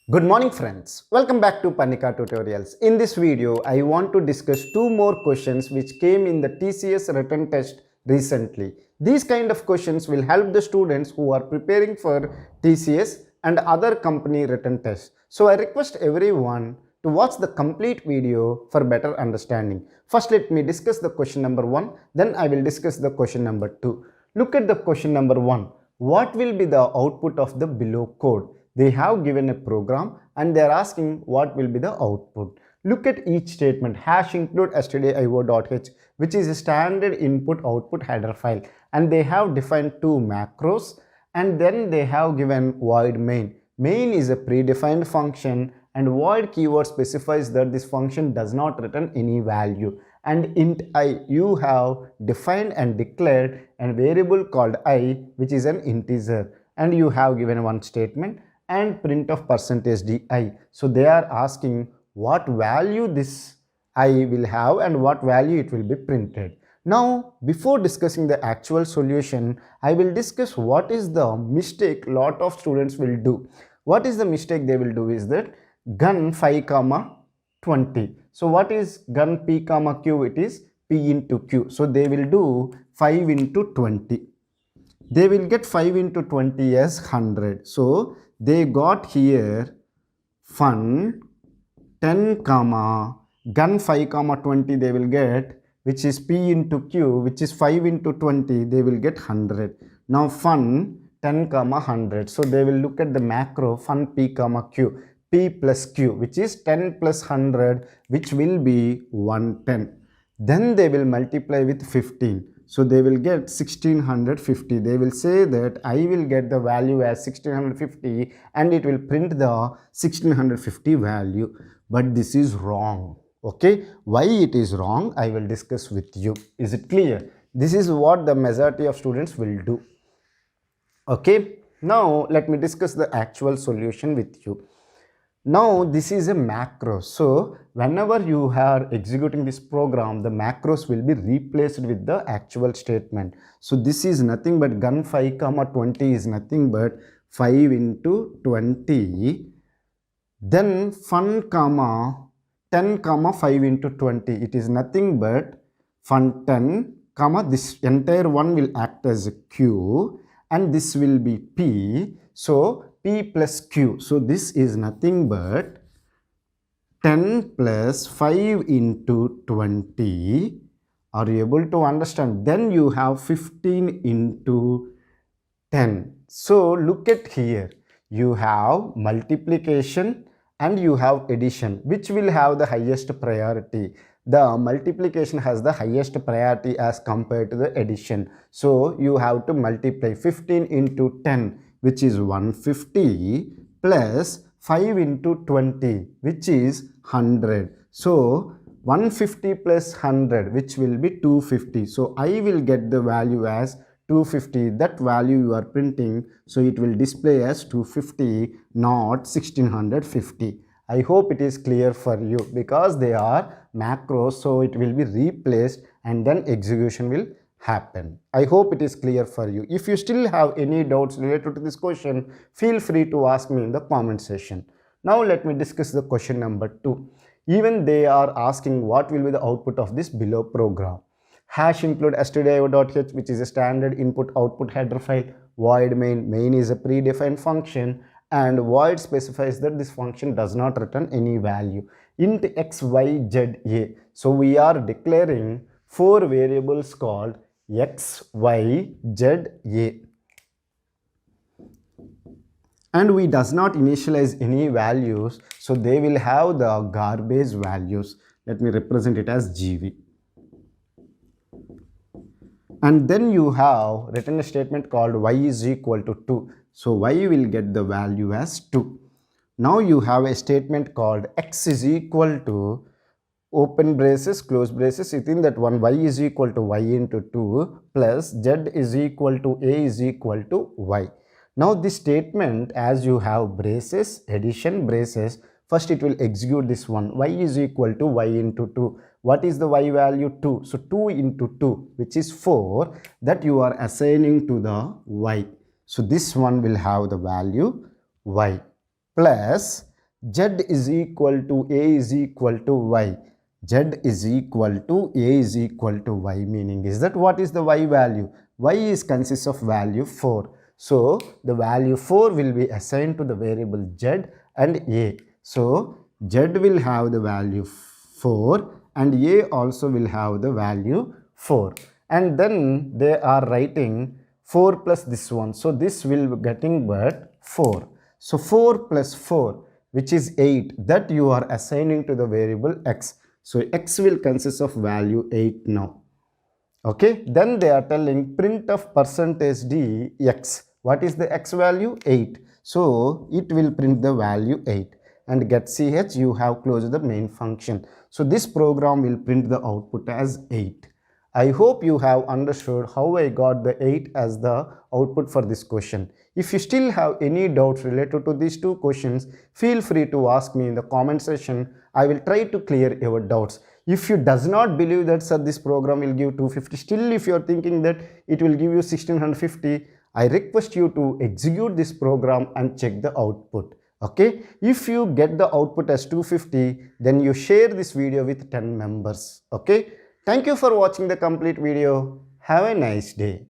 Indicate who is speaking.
Speaker 1: Good morning friends, welcome back to Panika Tutorials. In this video, I want to discuss two more questions which came in the TCS written test recently. These kind of questions will help the students who are preparing for TCS and other company written tests. So I request everyone to watch the complete video for better understanding. First let me discuss the question number 1, then I will discuss the question number 2. Look at the question number 1. What will be the output of the below code? They have given a program and they are asking what will be the output. Look at each statement. Hash include stdio.h, which is a standard input output header file, and they have defined two macros, and then they have given void main. Main is a predefined function and void keyword specifies that this function does not return any value, and int I, you have defined and declared a variable called I, which is an integer, and you have given one statement and print of %di. So they are asking what value this I will have and what value it will be printed. Now before discussing the actual solution, I will discuss what is the mistake lot of students will do. What is the mistake they will do is that gun 5 comma 20. So what is gun p comma q? It is p into q. So they will do 5 into 20. They will get 5 into 20 as 100. So they got here fun 10 comma gun 5 comma 20 they will get, which is p into q, which is 5 into 20, they will get 100. Now fun 10 comma 100. So they will look at the macro fun p comma q, p plus q, which is 10 plus 100, which will be 110. Then they will multiply with 15. So they will get 1650. They will say that I will get the value as 1650 and it will print the 1650 value. But this is wrong. Okay, why it is wrong I will discuss with you. Is it clear? This is what the majority of students will do. Okay, now let me discuss the actual solution with you. Now this is a macro. So whenever you are executing this program, the macros will be replaced with the actual statement. So this is nothing but gun 5 comma 20 is nothing but 5 into 20. Then fun comma 10 comma 5 into 20. It is nothing but fun 10 comma this entire one will act as a q and this will be p. So p plus q. So this is nothing but 10 plus 5 into 20. Are you able to understand? Then you have 15 into 10. So look at here. You have multiplication and you have addition. Which will have the highest priority? The multiplication has the highest priority as compared to the addition. So you have to multiply 15 into 10, which is 150, plus 5 into 20, which is 100. So 150 plus 100, which will be 250. So I will get the value as 250. That value you are printing, so it will display as 250, not 1650. I hope it is clear for you, because they are macros, so it will be replaced and then execution will happen. I hope it is clear for you. If you still have any doubts related to this question, feel free to ask me in the comment section. Now let me discuss the question number 2. Even they are asking what will be the output of this below program. Hash include stdio.h, which is a standard input output header file. Void main. Main is a predefined function and void specifies that this function does not return any value. Int x, y, z, a. So we are declaring 4 variables called x, y, z, a. And we does not initialize any values, so they will have the garbage values. Let me represent it as gv. And then you have written a statement called y is equal to 2. So y will get the value as 2. Now you have a statement called x is equal to open braces, close braces. Within that one, y is equal to y into 2 plus z is equal to a is equal to y. Now this statement, as you have braces, addition, braces, first it will execute this one. Y is equal to y into 2. What is the y value? 2. So 2 into 2, which is 4, that you are assigning to the y. So this one will have the value y plus z is equal to a is equal to y. Z is equal to a is equal to y, meaning is that what is the y value? Y is consists of value 4. So the value 4 will be assigned to the variable z and a. So z will have the value 4 and a also will have the value 4. And then they are writing 4 plus this one. So this will be getting but 4. So 4 plus 4, which is 8, that you are assigning to the variable x. So x will consist of value 8 now. Okay, then they are telling print of percentage d x. What is the x value? 8. So it will print the value 8 and get ch, you have closed the main function. So this program will print the output as 8. I hope you have understood how I got the 8 as the output for this question. If you still have any doubts related to these two questions, feel free to ask me in the comment section. I will try to clear your doubts. If you does not believe that sir this program will give 250, still if you are thinking that it will give you 1650, I request you to execute this program and check the output. Okay, if you get the output as 250, then you share this video with 10 members. Okay, thank you for watching the complete video. Have a nice day.